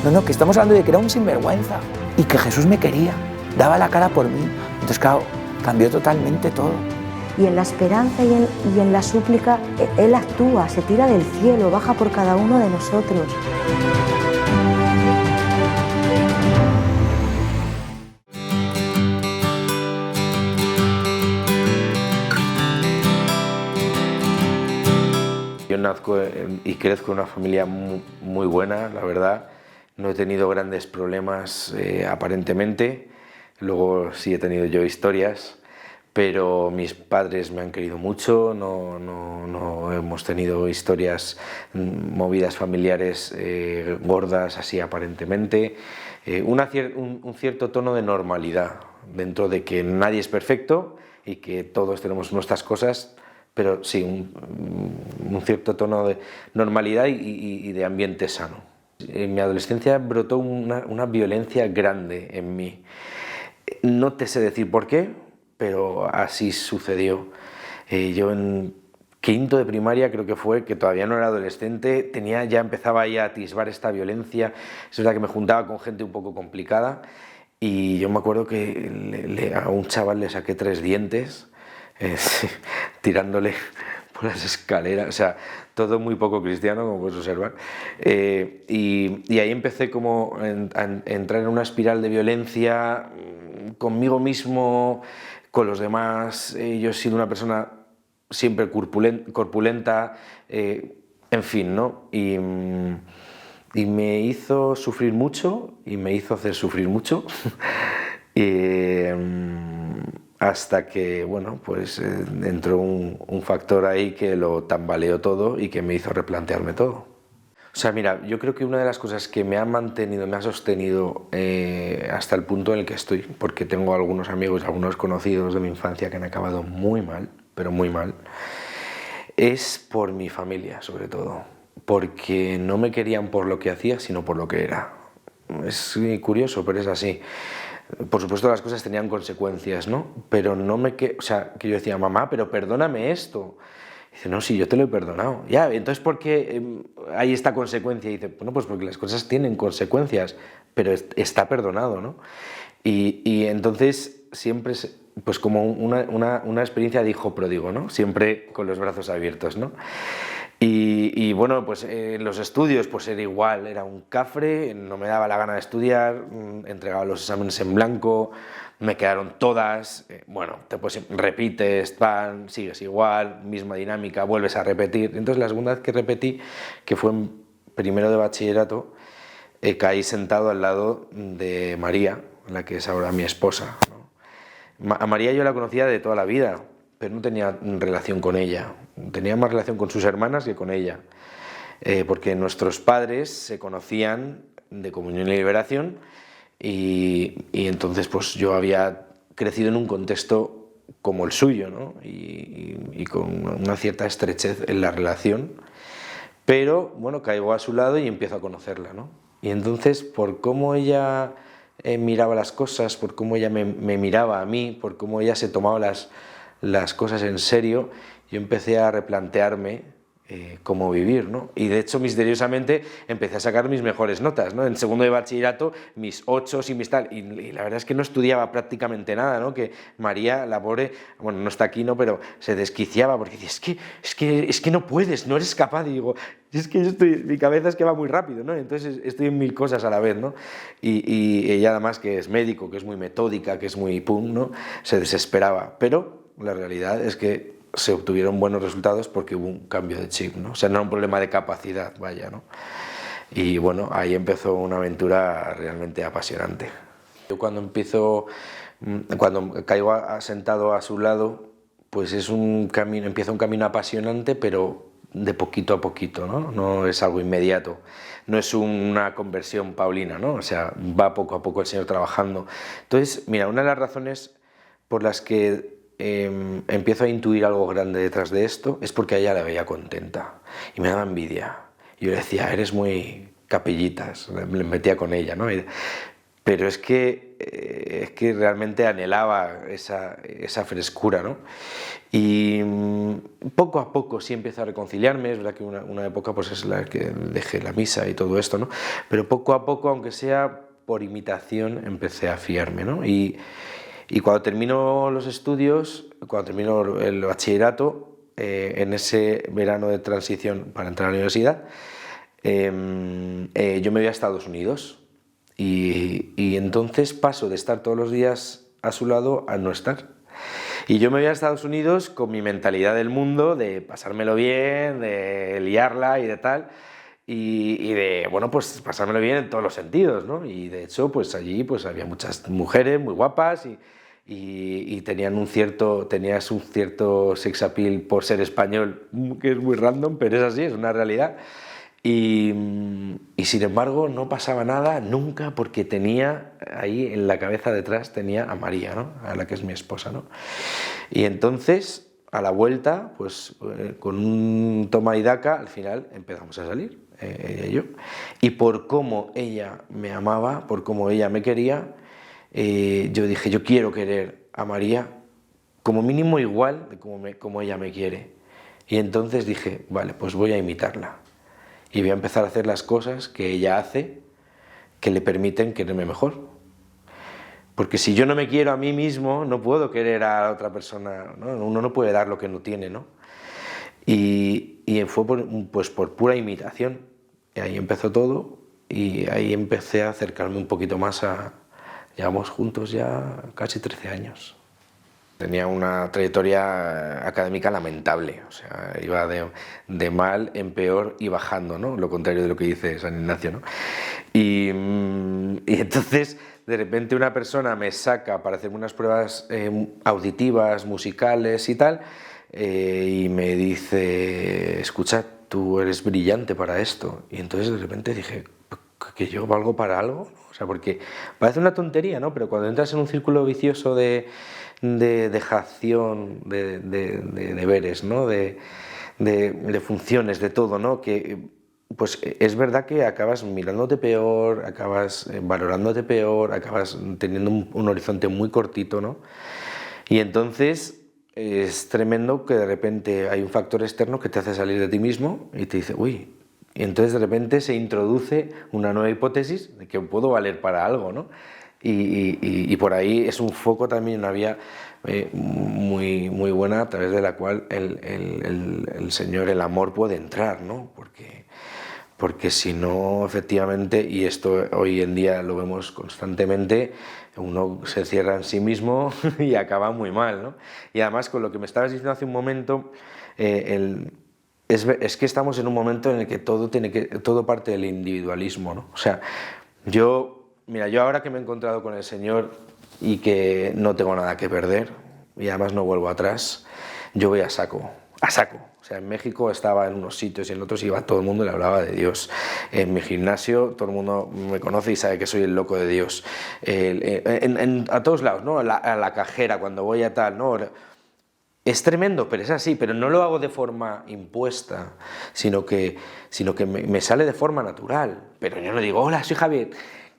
No, no, que estamos hablando de que era un sinvergüenza y que Jesús me quería, daba la cara por mí. Entonces, claro, cambió totalmente todo. Y en la esperanza y en la súplica, Él actúa, se tira del cielo, baja por cada uno de nosotros. Yo nazco y crezco en una familia muy buena, la verdad. No he tenido grandes problemas aparentemente, luego sí he tenido yo historias, pero mis padres me han querido mucho, no hemos tenido historias movidas familiares gordas así aparentemente. Un cierto tono de normalidad, dentro de que nadie es perfecto y que todos tenemos nuestras cosas, pero sí, un cierto tono de normalidad y de ambiente sano. En mi adolescencia brotó una violencia grande en mí. No te sé decir por qué, pero así sucedió. Yo en quinto de primaria creo que fue, que todavía no era adolescente, ya empezaba ya a atisbar esta violencia. Es verdad que me juntaba con gente un poco complicada y yo me acuerdo que a un chaval le saqué 3 dientes. Tirándole por las escaleras, o sea, todo muy poco cristiano, como puedes observar, y ahí empecé como a entrar en una espiral de violencia conmigo mismo, con los demás. Yo he sido una persona siempre corpulenta, en fin, ¿no? Y me hizo sufrir mucho y me hizo hacer sufrir mucho. Hasta que, bueno, pues entró un factor ahí que lo tambaleó todo y que me hizo replantearme todo. O sea, mira, yo creo que una de las cosas que me ha mantenido, me ha sostenido hasta el punto en el que estoy, porque tengo algunos amigos, algunos conocidos de mi infancia que han acabado muy mal, pero muy mal, es por mi familia, sobre todo, porque no me querían por lo que hacía, sino por lo que era. Es curioso, pero es así. Por supuesto las cosas tenían consecuencias, ¿no? Pero o sea, que yo decía, mamá, pero perdóname esto. Y dice, no, sí, yo te lo he perdonado. Ya, entonces, ¿por qué hay esta consecuencia? Y dice, bueno, pues porque las cosas tienen consecuencias, pero está perdonado, ¿no? Y entonces siempre, pues como una experiencia de hijo pródigo, ¿no? Siempre con los brazos abiertos, ¿no? Y bueno, pues en los estudios pues era igual, era un cafre, no me daba la gana de estudiar, entregaba los exámenes en blanco, me quedaron todas, bueno, pues repites, sigues igual, misma dinámica, vuelves a repetir. Entonces la segunda vez que repetí, que fue en primero de bachillerato, caí sentado al lado de María, la que es ahora mi esposa, ¿no? A María yo la conocía de toda la vida, pero no tenía relación con ella, tenía más relación con sus hermanas que con ella, porque nuestros padres se conocían de Comunión y Liberación y entonces pues yo había crecido en un contexto como el suyo, ¿no? y con una cierta estrechez en la relación, pero bueno, caigo a su lado y empiezo a conocerla, ¿no? Y entonces por cómo ella miraba las cosas, por cómo ella me miraba a mí, por cómo ella se tomaba las cosas en serio, yo empecé a replantearme cómo vivir, ¿no? Y de hecho, misteriosamente, empecé a sacar mis mejores notas, ¿no? En segundo de bachillerato, mis 8 y mis tal, y la verdad es que no estudiaba prácticamente nada, ¿no? Que María, la pobre, bueno, no está aquí, ¿no? Pero se desquiciaba porque decía, es que no puedes, no eres capaz, y digo, es que mi cabeza es que va muy rápido, ¿no? Entonces estoy en 1000 cosas a la vez, ¿no? Y ella además, que es médico, que es muy metódica, que es muy pum, ¿no? Se desesperaba, pero la realidad es que se obtuvieron buenos resultados porque hubo un cambio de chip, ¿no? O sea, no era un problema de capacidad, vaya, ¿no? Y bueno, ahí empezó una aventura realmente apasionante. Yo cuando caigo sentado a su lado, pues empieza un camino apasionante, pero de poquito a poquito, ¿no? No es algo inmediato, no es una conversión paulina, ¿no? O sea, va poco a poco el Señor trabajando. Entonces, mira, una de las razones por las que empiezo a intuir algo grande detrás de esto es porque a ella la veía contenta y me daba envidia. Y yo le decía, eres muy capellitas, le metía con ella, ¿no? Pero es que realmente anhelaba esa frescura, ¿no? Y poco a poco sí empiezo a reconciliarme. Es verdad que una época pues es la que dejé la misa y todo esto, ¿no? Pero poco a poco, aunque sea por imitación, empecé a fiarme, ¿no? Y cuando termino los estudios, cuando termino el bachillerato, en ese verano de transición para entrar a la universidad, yo me voy a Estados Unidos. Y entonces paso de estar todos los días a su lado a no estar. Y yo me voy a Estados Unidos con mi mentalidad del mundo, de pasármelo bien, de liarla y de tal, y de, bueno, pues pasármelo bien en todos los sentidos, ¿no? Y de hecho, pues allí pues había muchas mujeres muy guapas y tenías un cierto sex appeal por ser español, que es muy random, pero es así, es una realidad. Y sin embargo no pasaba nada nunca, porque tenía ahí en la cabeza detrás tenía a María, ¿no? A la que es mi esposa, ¿no? Y entonces a la vuelta, pues con un toma y daca, al final empezamos a salir, ella y yo. Y por cómo ella me amaba, por cómo ella me quería, yo dije, yo quiero querer a María como mínimo igual de como ella me quiere. Y entonces dije, vale, pues voy a imitarla. Y voy a empezar a hacer las cosas que ella hace, que le permiten quererme mejor. Porque si yo no me quiero a mí mismo, no puedo querer a otra persona, ¿no? Uno no puede dar lo que no tiene, ¿no? Y fue pues por pura imitación. Y ahí empezó todo, y ahí empecé a acercarme un poquito más Llevamos juntos ya casi 13 años. Tenía una trayectoria académica lamentable, o sea, iba de mal en peor y bajando, ¿no? Lo contrario de lo que dice San Ignacio, ¿no? Y entonces, de repente una persona me saca para hacerme unas pruebas auditivas, musicales y tal, y me dice, escucha, tú eres brillante para esto. Y entonces de repente dije, ¿que yo valgo para algo? O sea, porque parece una tontería, ¿no? Pero cuando entras en un círculo vicioso de dejación de deberes, ¿no? de funciones, de todo, ¿no? Que pues es verdad que acabas mirándote peor, acabas valorándote peor, acabas teniendo un horizonte muy cortito, ¿no? Y entonces es tremendo que de repente hay un factor externo que te hace salir de ti mismo y te dice, uy, y entonces de repente se introduce una nueva hipótesis de que puedo valer para algo, ¿no? Y por ahí es un foco también, una vía muy buena a través de la cual el Señor, el amor puede entrar, ¿no? Porque si no, efectivamente, y esto hoy en día lo vemos constantemente, uno se cierra en sí mismo y acaba muy mal, ¿no? Y además, con lo que me estabas diciendo hace un momento, es que estamos en un momento en el que todo parte del individualismo, ¿no? O sea, mira, yo ahora que me he encontrado con el Señor y que no tengo nada que perder y además no vuelvo atrás, yo voy a saco. O sea, en México estaba en unos sitios y en otros iba todo el mundo y le hablaba de Dios. En mi gimnasio todo el mundo me conoce y sabe que soy el loco de Dios. A todos lados, ¿no? A la cajera, cuando voy a tal, ¿no? Es tremendo, pero es así, pero no lo hago de forma impuesta, sino que me sale de forma natural. Pero yo no digo, hola, soy Javier,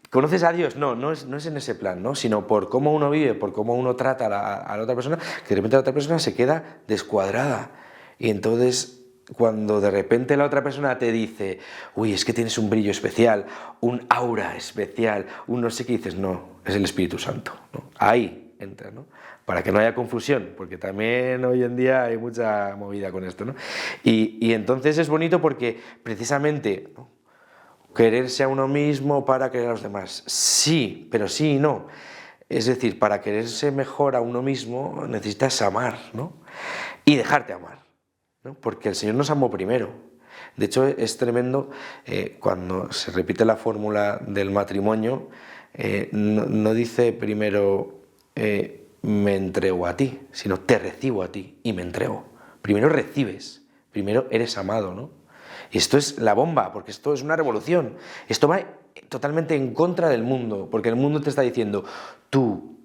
¿conoces a Dios? No es en ese plan, ¿no? Sino por cómo uno vive, por cómo uno trata a la otra persona, que de repente la otra persona se queda descuadrada. Y entonces, cuando de repente la otra persona te dice, uy, es que tienes un brillo especial, un aura especial, un no sé qué, dices, no, es el Espíritu Santo, ¿no? Ahí entra, ¿no? Para que no haya confusión, porque también hoy en día hay mucha movida con esto, ¿no? Y entonces es bonito porque precisamente, ¿no?, quererse a uno mismo para querer a los demás. Sí, pero sí y no. Es decir, para quererse mejor a uno mismo necesitas amar, ¿no? Y dejarte amar, ¿no? Porque el Señor nos amó primero. De hecho, es tremendo cuando se repite la fórmula del matrimonio, no dice primero me entrego a ti, sino te recibo a ti y me entrego. Primero recibes, primero eres amado, ¿no? Y esto es la bomba, porque esto es una revolución. Esto va totalmente en contra del mundo, porque el mundo te está diciendo tú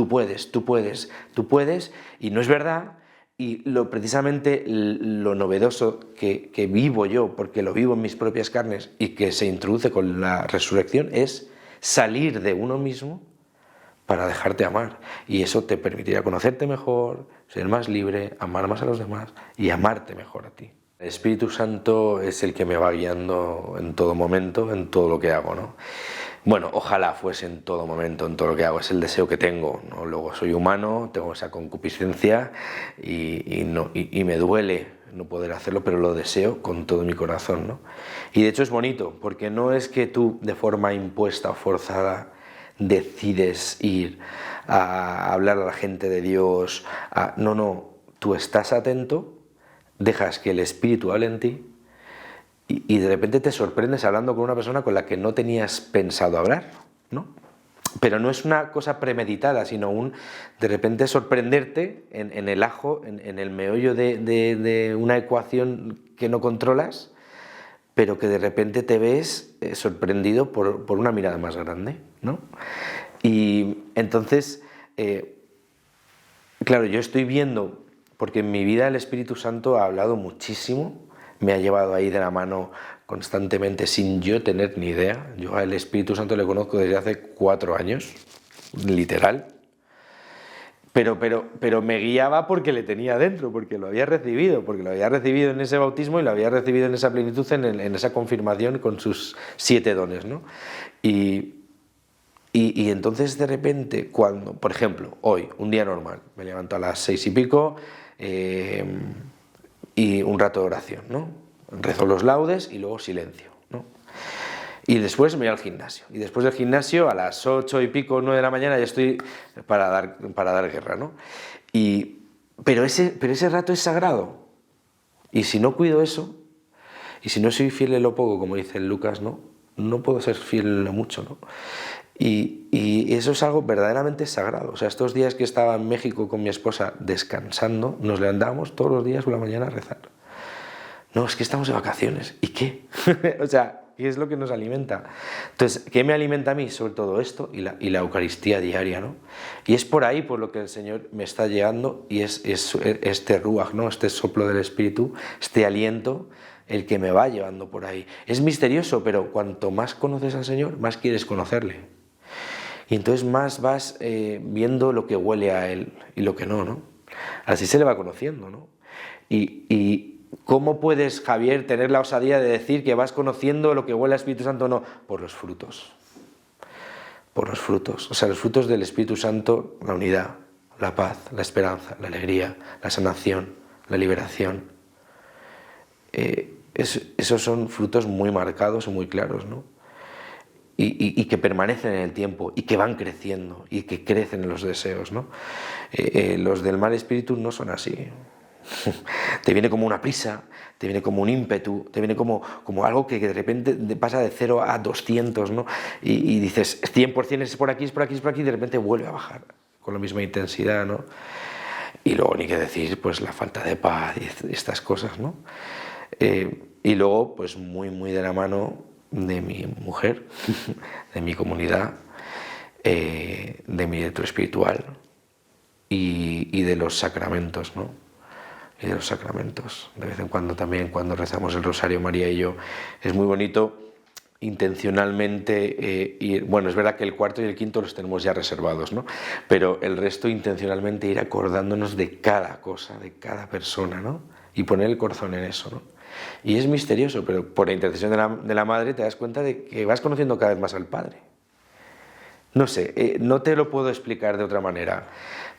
puedes, y no es verdad. Y precisamente lo novedoso que vivo yo, porque lo vivo en mis propias carnes y que se introduce con la resurrección, es salir de uno mismo para dejarte amar. Y eso te permitirá conocerte mejor, ser más libre, amar más a los demás y amarte mejor a ti. El Espíritu Santo es el que me va guiando en todo momento, en todo lo que hago, ¿no? Bueno, ojalá fuese en todo momento, en todo lo que hago, es el deseo que tengo, ¿no? Luego soy humano, tengo esa concupiscencia y me duele no poder hacerlo, pero lo deseo con todo mi corazón, ¿no? Y de hecho es bonito, porque no es que tú de forma impuesta o forzada decides ir a hablar a la gente de Dios, no, tú estás atento, dejas que el Espíritu hable en ti y de repente te sorprendes hablando con una persona con la que no tenías pensado hablar, ¿no? Pero no es una cosa premeditada, sino de repente sorprenderte en el ajo, en el meollo de una ecuación que no controlas, pero que de repente te ves sorprendido por una mirada más grande, ¿no? Y entonces, claro, yo estoy viendo, porque en mi vida el Espíritu Santo ha hablado muchísimo, me ha llevado ahí de la mano constantemente sin yo tener ni idea. Yo al Espíritu Santo le conozco desde hace 4 años, literal. Pero me guiaba porque le tenía dentro, porque lo había recibido en ese bautismo y lo había recibido en esa plenitud, en esa confirmación con sus 7 dones, ¿no? Y entonces de repente, cuando, por ejemplo, hoy, un día normal, me levanto a las 6 y pico y un rato de oración, ¿no? Rezo los laudes y luego silencio, ¿no? Y después me voy al gimnasio. Y después del gimnasio, a las 8 y pico, 9 de la mañana, ya estoy para dar guerra, ¿no? Pero ese rato es sagrado. Y si no cuido eso, y si no soy fiel en lo poco, como dice Lucas, no puedo ser fiel en lo mucho, ¿no? Y eso es algo verdaderamente sagrado. O sea, estos días que estaba en México con mi esposa descansando, nos levantábamos todos los días por la mañana a rezar. No, es que estamos de vacaciones. ¿Y qué? O sea, ¿qué es lo que nos alimenta? Entonces, ¿qué me alimenta a mí? Sobre todo esto y la Eucaristía diaria, ¿no? Y es por ahí por lo que el Señor me está llegando y es este ruaj, ¿no? Este soplo del Espíritu, este aliento, el que me va llevando por ahí. Es misterioso, pero cuanto más conoces al Señor, más quieres conocerle. Y entonces más vas viendo lo que huele a Él y lo que no, ¿no? Así se le va conociendo, ¿no? Y ¿cómo puedes, Javier, tener la osadía de decir que vas conociendo lo que huele al Espíritu Santo o no? Por los frutos. Por los frutos. O sea, los frutos del Espíritu Santo, la unidad, la paz, la esperanza, la alegría, la sanación, la liberación. Esos son frutos muy marcados y muy claros, ¿no? Y que permanecen en el tiempo y que van creciendo y que crecen en los deseos, ¿no? Los del mal espíritu no son así. Te viene como una prisa, te viene como un ímpetu, te viene como algo que de repente pasa de 0 a 200, ¿no? Y dices 100% es por aquí, es por aquí, es por aquí, y de repente vuelve a bajar con la misma intensidad, ¿no? Y luego ni que decir, pues la falta de paz y estas cosas, ¿no? Y luego, pues muy de la mano de mi mujer, de mi comunidad, de mi director espiritual y de los sacramentos, ¿no? Y de los sacramentos. De vez en cuando también, cuando rezamos el Rosario María y yo, es muy bonito intencionalmente ir, bueno, es verdad que el cuarto y el quinto los tenemos ya reservados, ¿no? Pero el resto intencionalmente ir acordándonos de cada cosa, de cada persona, ¿no? Y poner el corazón en eso, ¿no? Y es misterioso, pero por la intercesión de la Madre te das cuenta de que vas conociendo cada vez más al Padre. No sé, no te lo puedo explicar de otra manera,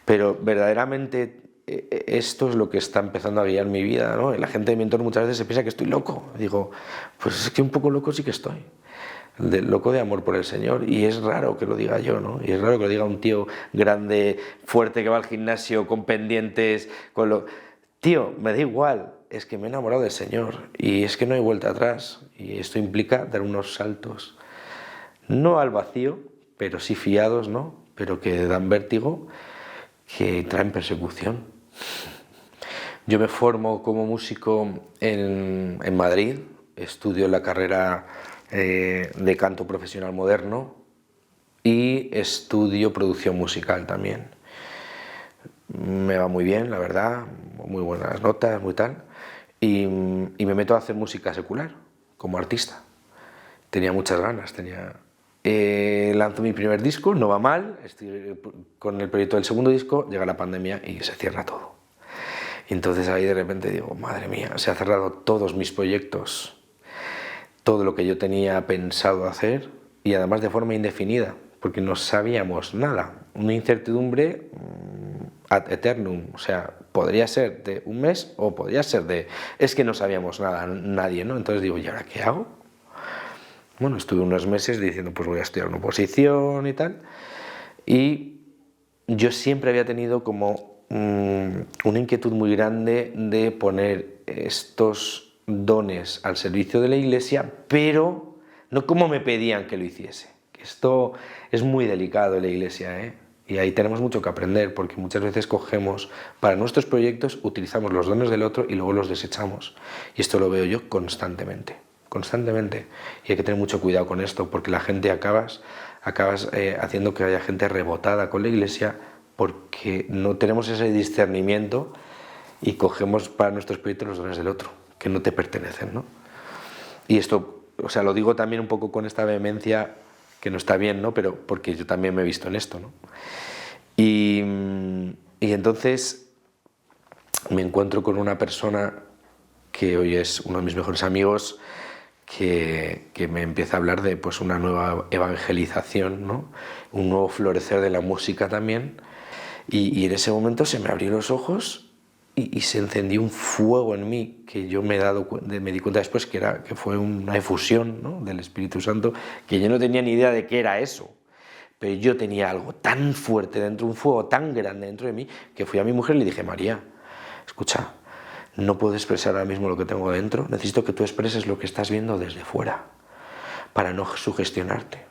pero verdaderamente esto es lo que está empezando a guiar mi vida, ¿no? La gente de mi entorno muchas veces se piensa que estoy loco. Digo, pues es que un poco loco sí que estoy. Loco de amor por el Señor, y es raro que lo diga yo, ¿no? Y es raro que lo diga un tío grande, fuerte, que va al gimnasio, con pendientes, con lo... Tío, me da igual, es que me he enamorado del Señor y es que no hay vuelta atrás, y esto implica dar unos saltos, no al vacío, pero sí fiados, ¿no? Pero que dan vértigo, que traen persecución. Yo me formo como músico en Madrid, estudio la carrera de canto profesional moderno y estudio producción musical también. Me va muy bien, la verdad, muy buenas notas, muy tal, y me meto a hacer música secular como artista. Tenía muchas ganas, lanzo mi primer disco, no va mal, estoy con el proyecto del segundo disco, llega la pandemia y se cierra todo. Y entonces ahí de repente digo, madre mía, se han cerrado todos mis proyectos, todo lo que yo tenía pensado hacer, y además de forma indefinida, porque no sabíamos nada, una incertidumbre ad eternum, o sea, podría ser de un mes o podría ser de... Es que no sabíamos nada, nadie, ¿no? Entonces digo, ¿y ahora qué hago? Bueno, estuve unos meses diciendo, pues voy a estudiar una oposición y tal, y yo siempre había tenido como una inquietud muy grande de poner estos dones al servicio de la Iglesia, pero no como me pedían que lo hiciese. Esto es muy delicado en la Iglesia, ¿eh? Y ahí tenemos mucho que aprender, porque muchas veces cogemos, para nuestros proyectos, utilizamos los dones del otro y luego los desechamos. Y esto lo veo yo constantemente. Y hay que tener mucho cuidado con esto, porque la gente acabas haciendo que haya gente rebotada con la Iglesia, porque no tenemos ese discernimiento y cogemos para nuestros proyectos los dones del otro, que no te pertenecen, ¿no? Y esto, o sea, lo digo también un poco con esta vehemencia, que no está bien, ¿no? Pero porque yo también me he visto en esto, ¿no? Y entonces me encuentro con una persona que hoy es uno de mis mejores amigos, que me empieza a hablar de pues, una nueva evangelización, ¿no? Un nuevo florecer de la música también, y en ese momento se me abrieron los ojos y se encendió un fuego en mí, que yo me di cuenta después que fue una efusión, ¿no? Del Espíritu Santo, que yo no tenía ni idea de qué era eso, pero yo tenía algo tan fuerte dentro, un fuego tan grande dentro de mí, que fui a mi mujer y le dije, María, escucha, no puedo expresar ahora mismo lo que tengo dentro, necesito que tú expreses lo que estás viendo desde fuera, para no sugestionarte.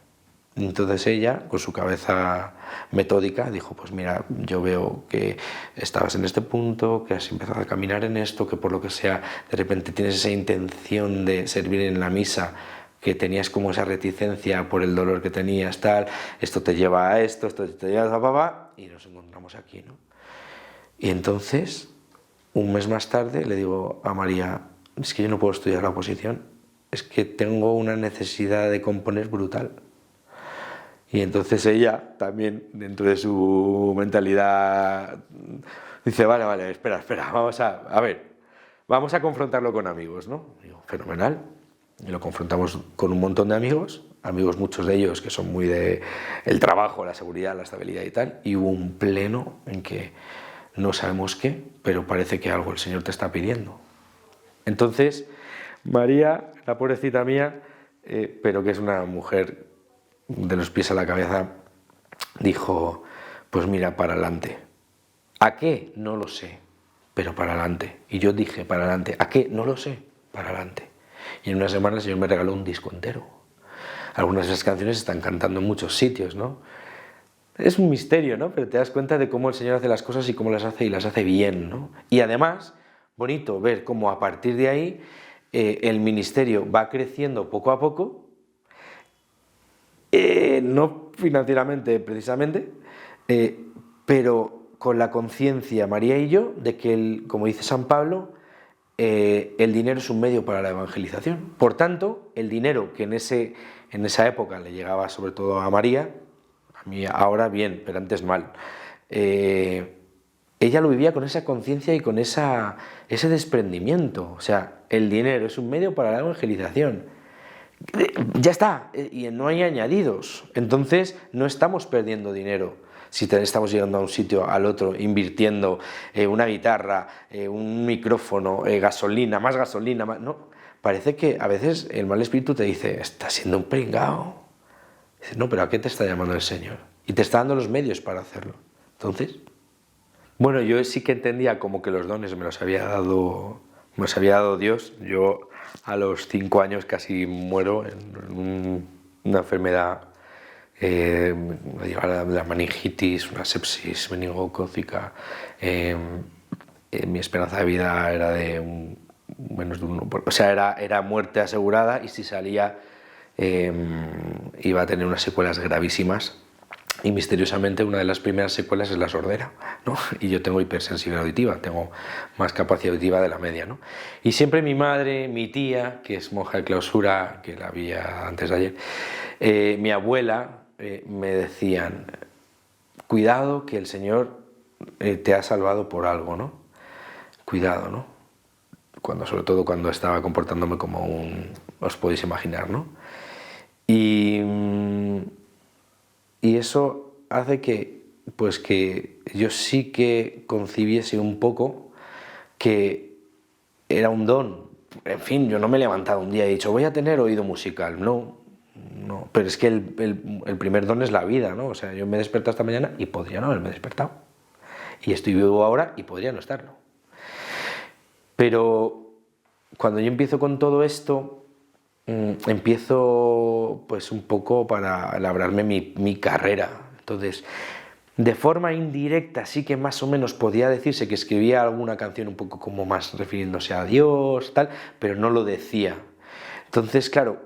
Entonces ella, con su cabeza metódica, dijo, pues mira, yo veo que estabas en este punto, que has empezado a caminar en esto, que por lo que sea, de repente tienes esa intención de servir en la misa, que tenías como esa reticencia por el dolor que tenías, tal, esto te lleva a esto te lleva a papá, y nos encontramos aquí, ¿no? Y entonces, un mes más tarde, le digo a María, es que yo no puedo estudiar la oposición, es que tengo una necesidad de componer brutal. Y entonces ella también, dentro de su mentalidad, dice, vale, espera, vamos a confrontarlo con amigos, ¿no? Digo, fenomenal. Y lo confrontamos con un montón de amigos, muchos de ellos que son muy de el trabajo, la seguridad, la estabilidad y tal, y hubo un pleno en que no sabemos qué, pero parece que algo el Señor te está pidiendo. Entonces, María, la pobrecita mía, pero que es una mujer de los pies a la cabeza, dijo, pues mira, para adelante. ¿A qué? No lo sé, pero para adelante. Y yo dije, para adelante. ¿A qué? No lo sé, para adelante. Y en una semana el Señor me regaló un disco entero. Algunas de esas canciones están cantando en muchos sitios, ¿no? Es un misterio, ¿no? Pero te das cuenta de cómo el Señor hace las cosas y cómo las hace, y las hace bien, ¿no? Y además, bonito ver cómo a partir de ahí el ministerio va creciendo poco a poco, no financieramente precisamente, pero con la conciencia, María y yo, de que, como dice San Pablo, el dinero es un medio para la evangelización. Por tanto, el dinero que en esa época le llegaba sobre todo a María, a mí ahora bien, pero antes mal, ella lo vivía con esa conciencia y con ese desprendimiento. O sea, el dinero es un medio para la evangelización. Ya está, y no hay añadidos. Entonces no estamos perdiendo dinero si estamos llegando a un sitio al otro, invirtiendo una guitarra, un micrófono, gasolina, más gasolina, más... No, parece que a veces el mal espíritu te dice, estás siendo un pringao. Dices, no, pero ¿a qué te está llamando el Señor? Y te está dando los medios para hacerlo. Entonces, bueno, yo sí que entendía como que los dones me los había dado Dios. Yo a los 5 años casi muero en una enfermedad, la meningitis, una sepsis meningocócica. Mi esperanza de vida era de menos de 1, o sea, era muerte asegurada, y si salía iba a tener unas secuelas gravísimas. Y misteriosamente una de las primeras secuelas es la sordera, ¿no? Y yo tengo hipersensibilidad auditiva, tengo más capacidad auditiva de la media, ¿no? Y siempre mi madre, mi tía, que es monja de clausura, que la vi antes de ayer, mi abuela me decían, cuidado que el Señor te ha salvado por algo, ¿no? Cuidado, ¿no? Sobre todo cuando estaba comportándome como os podéis imaginar, ¿no? Y eso hace que yo sí que concibiese un poco que era un don. En fin, yo no me he levantado un día y he dicho, voy a tener oído musical. No, pero es que el primer don es la vida, ¿no? O sea, yo me he despertado esta mañana y podría no haberme despertado. Y estoy vivo ahora y podría no estarlo. Pero cuando yo empiezo con todo esto, empiezo pues un poco para labrarme mi carrera. Entonces, de forma indirecta sí que más o menos podía decirse que escribía alguna canción un poco como más refiriéndose a Dios, tal, pero no lo decía. Entonces, claro,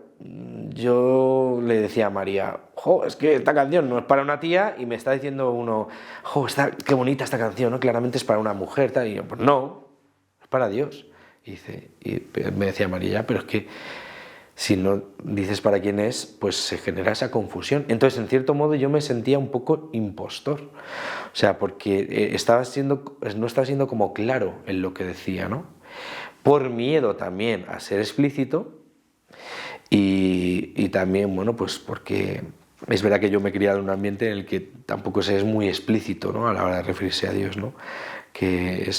yo le decía a María, jo, es que esta canción no es para una tía, y me está diciendo uno, jo, qué bonita esta canción, ¿no? Claramente es para una mujer, tal, y yo, pues no, es para Dios. Y me decía María, pero es que si no dices para quién es, pues se genera esa confusión. Entonces, en cierto modo, yo me sentía un poco impostor. O sea, porque no estaba siendo como claro en lo que decía, ¿no? Por miedo también a ser explícito y también, bueno, pues porque es verdad que yo me he criado en un ambiente en el que tampoco se es muy explícito, ¿no? A la hora de referirse a Dios, ¿no? Que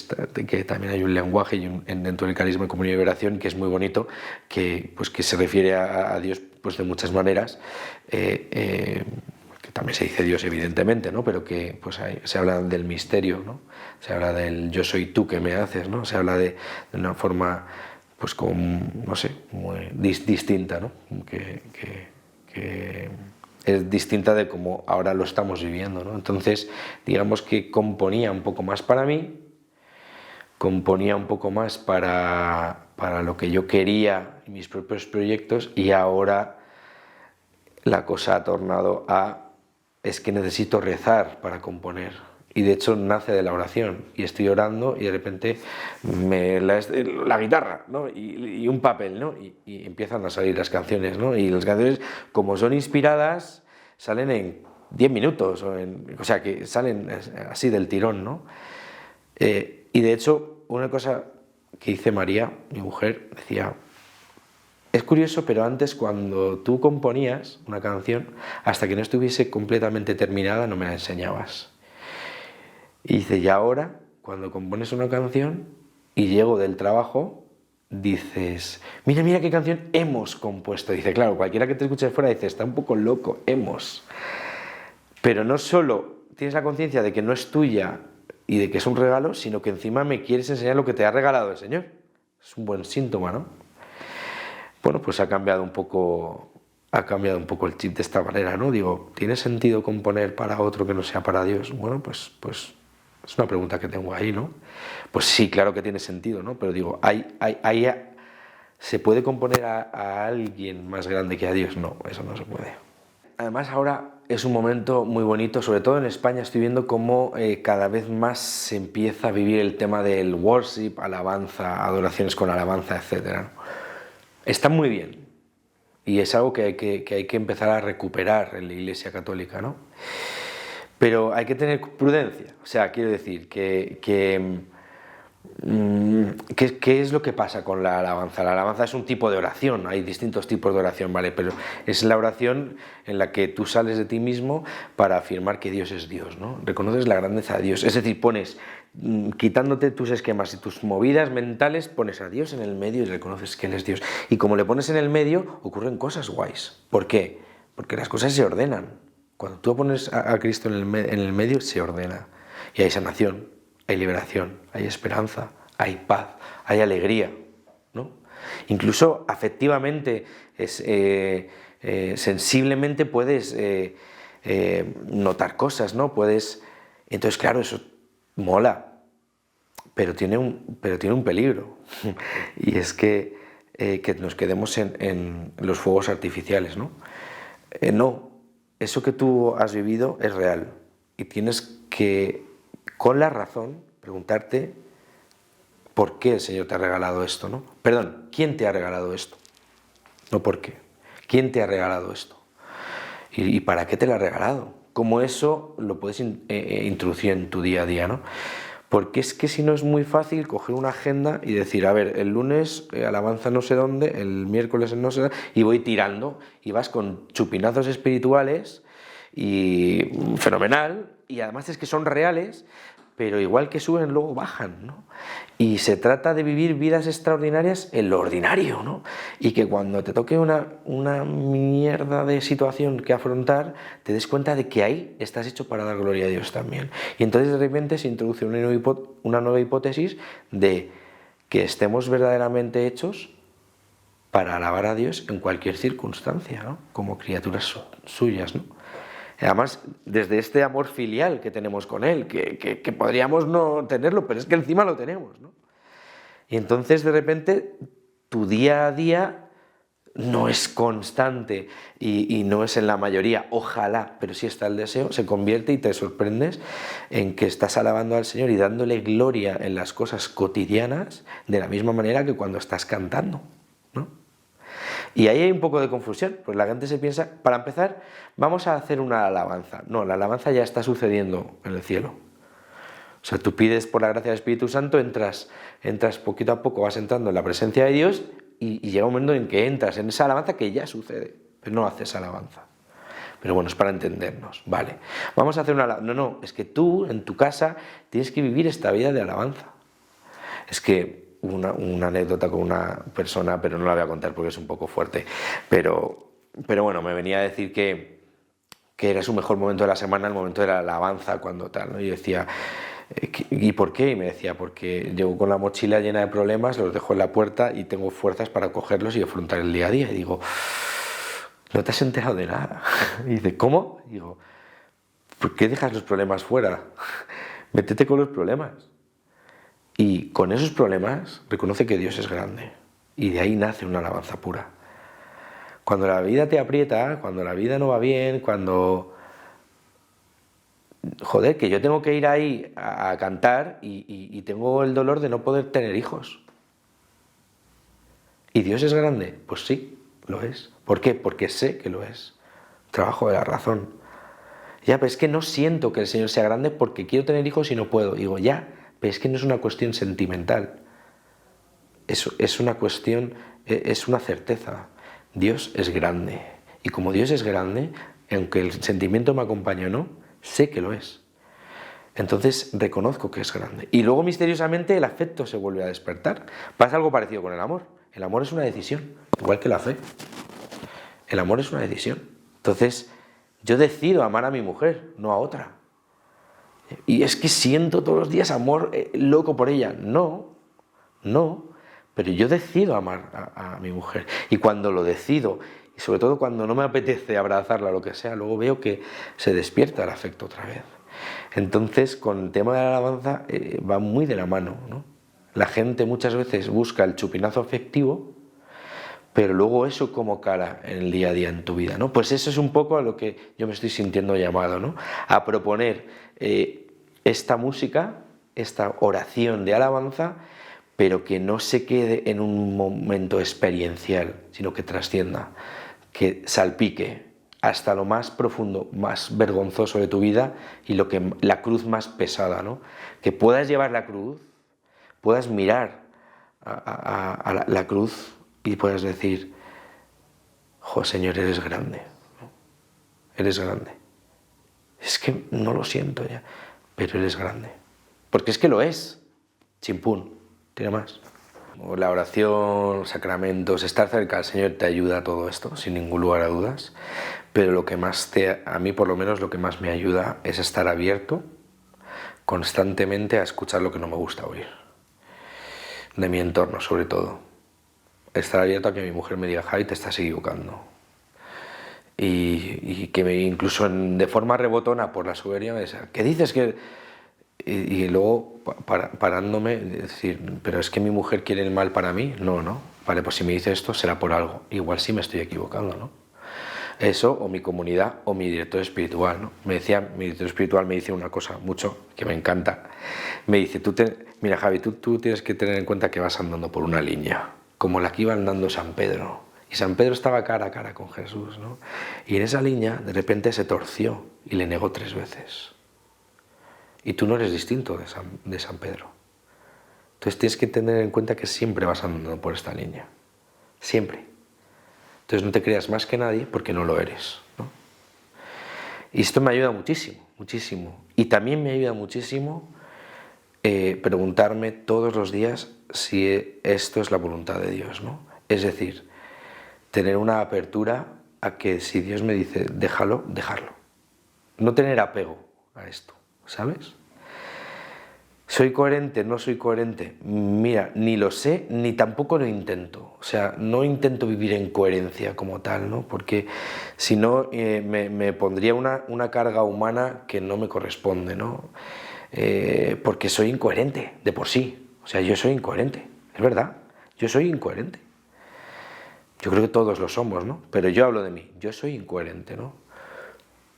también hay un lenguaje dentro del carisma de comunidad y liberación que es muy bonito, que se refiere a Dios pues de muchas maneras, que también se dice Dios evidentemente, ¿no? Pero que pues se habla del misterio, ¿no? Se habla del yo soy tú que me haces, ¿no? Se habla de una forma pues como, no sé, muy distinta, ¿no? Que es distinta de como ahora lo estamos viviendo, ¿no? Entonces, digamos que componía un poco más para mí, componía un poco más para lo que yo quería y mis propios proyectos, y ahora la cosa ha tornado es que necesito rezar para componer. Y de hecho nace de la oración, y estoy orando y de repente la guitarra, ¿no? y un papel, ¿no? y empiezan a salir las canciones, ¿no? Y las canciones, como son inspiradas, salen en 10 minutos, o sea que salen así del tirón, ¿no? Y de hecho una cosa que dice María, mi mujer, decía, es curioso, pero antes cuando tú componías una canción, hasta que no estuviese completamente terminada no me la enseñabas. Y dice, y ahora, cuando compones una canción y llego del trabajo, dices, mira qué canción hemos compuesto. Dice, claro, cualquiera que te escuche de fuera dice, está un poco loco, hemos. Pero no solo tienes la conciencia de que no es tuya y de que es un regalo, sino que encima me quieres enseñar lo que te ha regalado el Señor. Es un buen síntoma, ¿no? Bueno, pues ha cambiado un poco el chip de esta manera, ¿no? Digo, ¿tiene sentido componer para otro que no sea para Dios? Bueno, pues es una pregunta que tengo ahí, ¿no? Pues sí, claro que tiene sentido, ¿no? Pero digo, ¿se puede componer a alguien más grande que a Dios? No, eso no se puede. Además, ahora es un momento muy bonito, sobre todo en España estoy viendo cómo cada vez más se empieza a vivir el tema del worship, alabanza, adoraciones con alabanza, etc. Está muy bien, y es algo que hay que empezar a recuperar en la Iglesia Católica, ¿no? Pero hay que tener prudencia, o sea, quiero decir ¿qué es lo que pasa con la alabanza? La alabanza es un tipo de oración, hay distintos tipos de oración, ¿vale? Pero es la oración en la que tú sales de ti mismo para afirmar que Dios es Dios, ¿no? Reconoces la grandeza de Dios, es decir, quitándote tus esquemas y tus movidas mentales, pones a Dios en el medio y reconoces que Él es Dios. Y como le pones en el medio, ocurren cosas guays. ¿Por qué? Porque las cosas se ordenan. Cuando tú pones a Cristo en el medio, se ordena. Y hay sanación, hay liberación, hay esperanza, hay paz, hay alegría, ¿no? Incluso afectivamente, sensiblemente puedes notar cosas, ¿no? Entonces, claro, eso mola, pero tiene un peligro. Y es que nos quedemos en los fuegos artificiales, ¿no? No. Eso que tú has vivido es real, y tienes que, con la razón, preguntarte por qué el Señor te ha regalado esto, ¿no? Perdón, ¿quién te ha regalado esto? No por qué. ¿Quién te ha regalado esto? ¿Y para qué te la ha regalado? ¿Cómo eso lo puedes introducir en tu día a día, ¿no? Porque es que si no es muy fácil coger una agenda y decir, a ver, el lunes alabanza no sé dónde, el miércoles no sé dónde, y voy tirando, y vas con chupinazos espirituales, y fenomenal, y además es que son reales, pero igual que suben, luego bajan, ¿no? Y se trata de vivir vidas extraordinarias en lo ordinario, ¿no? Y que cuando te toque una mierda de situación que afrontar, te des cuenta de que ahí estás hecho para dar gloria a Dios también. Y entonces de repente se introduce una nueva hipótesis de que estemos verdaderamente hechos para alabar a Dios en cualquier circunstancia, ¿no? Como criaturas suyas, ¿no? Además, desde este amor filial que tenemos con Él, que podríamos no tenerlo, pero es que encima lo tenemos, ¿no? Y entonces, de repente, tu día a día no es constante y no es en la mayoría, ojalá, pero sí está el deseo, se convierte y te sorprendes en que estás alabando al Señor y dándole gloria en las cosas cotidianas de la misma manera que cuando estás cantando, ¿no? Y ahí hay un poco de confusión, pues la gente se piensa, para empezar, vamos a hacer una alabanza. No, la alabanza ya está sucediendo en el cielo. O sea, tú pides por la gracia del Espíritu Santo, entras poquito a poco, vas entrando en la presencia de Dios y llega un momento en que entras en esa alabanza que ya sucede, pero no haces alabanza. Pero bueno, es para entendernos, vale. Vamos a hacer una alabanza. No, es que tú, en tu casa, tienes que vivir esta vida de alabanza. Es que una anécdota con una persona, pero no la voy a contar porque es un poco fuerte, pero bueno, me venía a decir que era su mejor momento de la semana, el momento de la alabanza, cuando tal, ¿no? Y yo decía, ¿y por qué? Y me decía, porque llego con la mochila llena de problemas, los dejo en la puerta y tengo fuerzas para cogerlos y afrontar el día a día. Y digo, no te has enterado de nada. Y dice, ¿cómo? Y digo, ¿por qué dejas los problemas fuera? Métete con los problemas. Y con esos problemas reconoce que Dios es grande. Y de ahí nace una alabanza pura. Cuando la vida te aprieta, cuando la vida no va bien, cuando... Joder, que yo tengo que ir ahí a cantar y tengo el dolor de no poder tener hijos. ¿Y Dios es grande? Pues sí, lo es. ¿Por qué? Porque sé que lo es. Trabajo de la razón. Ya, pero es que no siento que el Señor sea grande porque quiero tener hijos y no puedo. Digo, ya, pero es que no es una cuestión sentimental. Es una cuestión, es una certeza. Dios es grande. Y como Dios es grande, aunque el sentimiento me acompañe o no, sé que lo es. Entonces reconozco que es grande. Y luego misteriosamente el afecto se vuelve a despertar. Pasa algo parecido con el amor. El amor es una decisión, igual que la fe. El amor es una decisión. Entonces yo decido amar a mi mujer, no a otra. Y es que siento todos los días amor loco por ella. No, pero yo decido amar a mi mujer. Y cuando lo decido, y sobre todo cuando no me apetece abrazarla o lo que sea, luego veo que se despierta el afecto otra vez. Entonces, con el tema de la alabanza va muy de la mano, ¿no? La gente muchas veces busca el chupinazo afectivo, pero luego eso como cala en el día a día en tu vida, ¿no? Pues eso es un poco a lo que yo me estoy sintiendo llamado, ¿no? A proponer esta música, esta oración de alabanza, pero que no se quede en un momento experiencial, sino que trascienda, que salpique hasta lo más profundo, más vergonzoso de tu vida y la cruz más pesada, ¿no? Que puedas llevar la cruz, puedas mirar a la cruz y puedas decir, jo, Señor, eres grande, ¿no? Eres grande. Es que no lo siento ya, pero eres grande. Porque es que lo es, chimpún, tiene más. La oración, los sacramentos, estar cerca del Señor te ayuda a todo esto, sin ningún lugar a dudas, pero lo que más a mí por lo menos lo que más me ayuda es estar abierto constantemente a escuchar lo que no me gusta oír, de mi entorno sobre todo. Estar abierto a que mi mujer me diga, Javi, te estás equivocando. Y que incluso de forma rebotona por la soberbia me dice, ¿qué dices que...? Y luego parándome, decir, pero es que mi mujer quiere el mal para mí. No, vale, pues si me dice esto será por algo. Igual sí me estoy equivocando, ¿no? Eso, o mi comunidad, o mi director espiritual, ¿no? Mi director espiritual me dice una cosa mucho, que me encanta. Me dice, mira Javi, tú tienes que tener en cuenta que vas andando por una línea, como la que iba andando San Pedro. Y San Pedro estaba cara a cara con Jesús, ¿no? Y en esa línea de repente se torció y le negó 3 veces. Y tú no eres distinto de San Pedro. Entonces tienes que tener en cuenta que siempre vas andando por esta línea. Siempre. Entonces no te creas más que nadie porque no lo eres, ¿no? Y esto me ayuda muchísimo, muchísimo. Y también me ayuda muchísimo preguntarme todos los días si esto es la voluntad de Dios, ¿no? Es decir, tener una apertura a que si Dios me dice déjalo, dejarlo. No tener apego a esto, ¿sabes? ¿Soy coherente? ¿No soy coherente? Mira, ni lo sé, ni tampoco lo intento. O sea, no intento vivir en coherencia como tal, ¿no? Porque si no, me pondría una carga humana que no me corresponde, ¿no? Porque soy incoherente, de por sí. O sea, yo soy incoherente, es verdad. Yo soy incoherente. Yo creo que todos lo somos, ¿no? Pero yo hablo de mí. Yo soy incoherente, ¿no?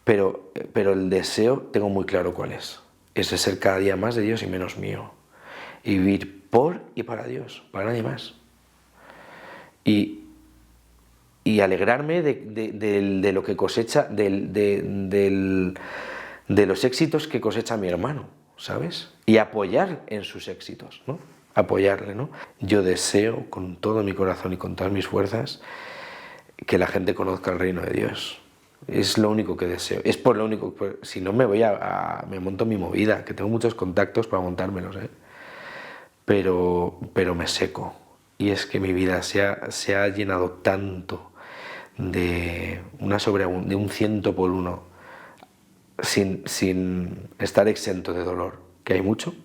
Pero el deseo tengo muy claro cuál es. Es de ser cada día más de Dios y menos mío. Y vivir por y para Dios, para nadie más. Y alegrarme de lo que cosecha, de los éxitos que cosecha mi hermano, ¿sabes? Y apoyar en sus éxitos, ¿no? Apoyarle, ¿no? Yo deseo con todo mi corazón y con todas mis fuerzas que la gente conozca el reino de Dios. Es lo único que deseo, es por lo único, si no me me monto mi movida, que tengo muchos contactos para montármelos, pero me seco. Y es que mi vida se ha llenado tanto de un 100 por 1 sin estar exento de dolor, que hay mucho,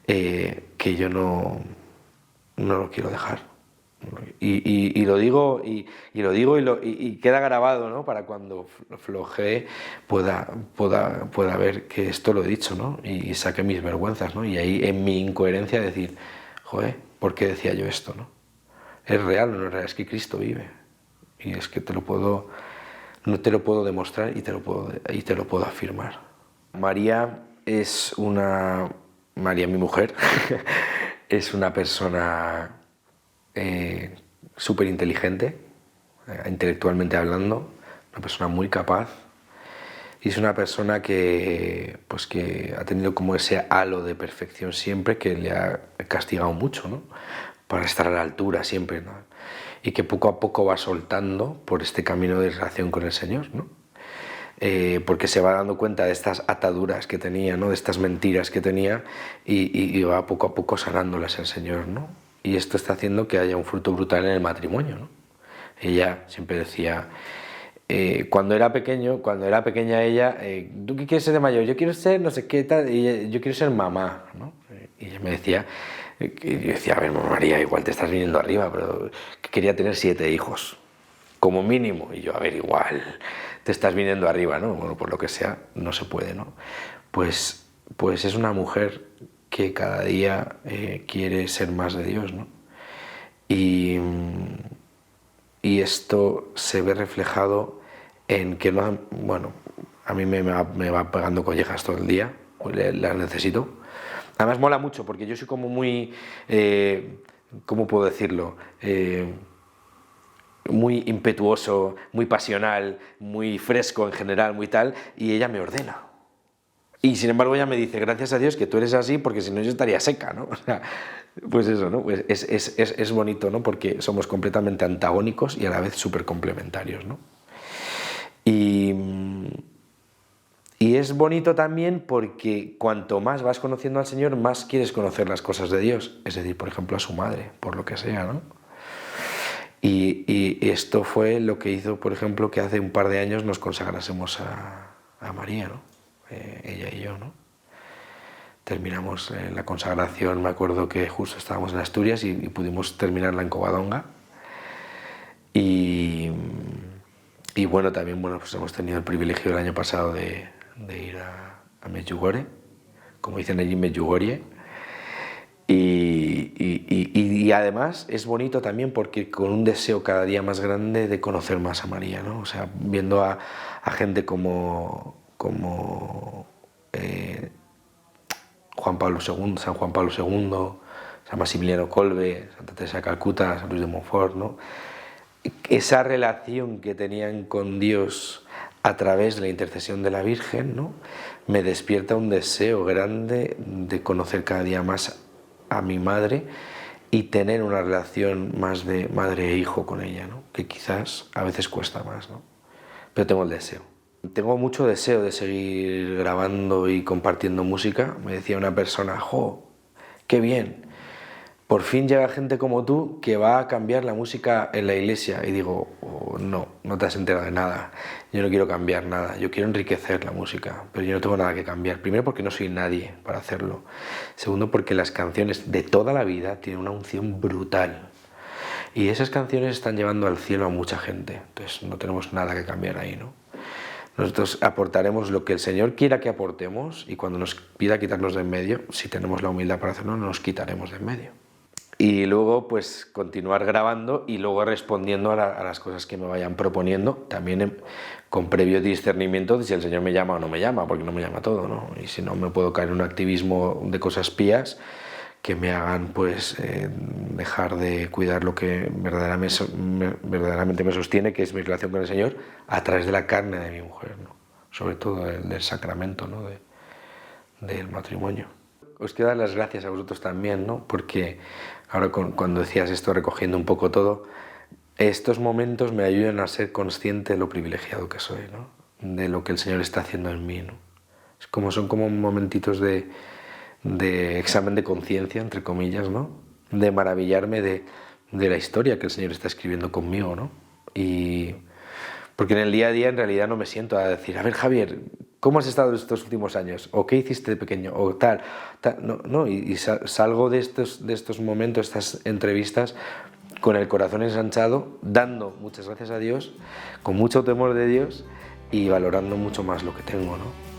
que yo no lo quiero dejar. Y lo digo y queda grabado, ¿no? Para cuando flojee pueda ver que esto lo he dicho, ¿no? Y saque mis vergüenzas, ¿no? Y ahí en mi incoherencia decir, joder, ¿por qué decía yo esto, no? ¿Es real o no es real? Es que Cristo vive. Y es que no te lo puedo demostrar y te lo puedo afirmar. María, mi mujer, es una persona súper inteligente, intelectualmente hablando, una persona muy capaz, y es una persona que ha tenido como ese halo de perfección siempre, que le ha castigado mucho, ¿no? Para estar a la altura siempre, ¿no? Y que poco a poco va soltando por este camino de relación con el Señor, ¿no? Porque se va dando cuenta de estas ataduras que tenía, ¿no? De estas mentiras que tenía, y va poco a poco sanándolas el Señor, ¿no? Y esto está haciendo que haya un fruto brutal en el matrimonio, ¿no? Ella siempre decía, cuando era pequeña ella, ¿tú qué quieres ser de mayor? Yo quiero ser no sé qué tal, y yo quiero ser mamá, ¿no? Y ella me decía, yo decía, a ver, María, igual te estás viniendo arriba, pero que quería tener 7 hijos, como mínimo. Y yo, a ver, igual te estás viniendo arriba, ¿no? Bueno, por lo que sea, no se puede, ¿no? Pues es una mujer que cada día quiere ser más de Dios, ¿no? Y esto se ve reflejado en que, bueno, a mí me va pegando collejas todo el día, las necesito. Además mola mucho porque yo soy como muy, ¿cómo puedo decirlo? Muy impetuoso, muy pasional, muy fresco en general, muy tal, y ella me ordena. Y sin embargo ella me dice, gracias a Dios que tú eres así, porque si no yo estaría seca, ¿no? O sea, pues eso, ¿no? Pues es bonito, ¿no? Porque somos completamente antagónicos y a la vez súper complementarios, ¿no? Y es bonito también porque cuanto más vas conociendo al Señor, más quieres conocer las cosas de Dios. Es decir, por ejemplo, a su madre, por lo que sea, ¿no? Y esto fue lo que hizo, por ejemplo, que hace un par de años nos consagrásemos a María, ¿no? Ella y yo, ¿no? Terminamos la consagración, me acuerdo que justo estábamos en Asturias y pudimos terminarla en Covadonga. Y bueno, también pues hemos tenido el privilegio el año pasado de ir a Medjugorje, como dicen allí, Medjugorje. Y además es bonito también porque con un deseo cada día más grande de conocer más a María, ¿no? O sea, viendo a gente como San Juan Pablo II, San Maximiliano Kolbe, Santa Teresa de Calcuta, San Luis de Montfort, ¿no? esa relación que tenían con Dios a través de la intercesión de la Virgen, ¿no? Me despierta un deseo grande de conocer cada día más a mi madre y tener una relación más de madre e hijo con ella, ¿no? Que quizás a veces cuesta más, ¿no? Pero tengo el deseo. Tengo mucho deseo de seguir grabando y compartiendo música. Me decía una persona, ¡jo, qué bien! Por fin llega gente como tú que va a cambiar la música en la iglesia. Y digo, oh, no, no te has enterado de nada. Yo no quiero cambiar nada, yo quiero enriquecer la música, pero yo no tengo nada que cambiar. Primero porque no soy nadie para hacerlo. Segundo porque las canciones de toda la vida tienen una unción brutal. Y esas canciones están llevando al cielo a mucha gente. Entonces no tenemos nada que cambiar ahí, ¿no? Nosotros aportaremos lo que el Señor quiera que aportemos y cuando nos pida quitarnos de en medio, si tenemos la humildad para hacerlo, no nos quitaremos de en medio. Y luego pues continuar grabando y luego respondiendo a las cosas que me vayan proponiendo, también con previo discernimiento de si el Señor me llama o no me llama, porque no me llama todo, ¿no? Y si no me puedo caer en un activismo de cosas pías que me hagan pues dejar de cuidar lo que verdaderamente me sostiene, que es mi relación con el Señor, a través de la carne de mi mujer, ¿no? Sobre todo del sacramento, ¿no? del matrimonio. Os quiero dar las gracias a vosotros también, ¿no? Porque ahora cuando decías esto, recogiendo un poco todo, estos momentos me ayudan a ser consciente de lo privilegiado que soy, ¿no? De lo que el Señor está haciendo en mí, ¿no? Son como momentitos de examen de conciencia, entre comillas, ¿no? De maravillarme de la historia que el Señor está escribiendo conmigo, ¿no? Y porque en el día a día en realidad no me siento a decir, a ver, Javier, ¿cómo has estado estos últimos años? ¿O qué hiciste de pequeño? O tal. No, y salgo de estos momentos, estas entrevistas, con el corazón ensanchado, dando muchas gracias a Dios, con mucho temor de Dios y valorando mucho más lo que tengo, ¿no?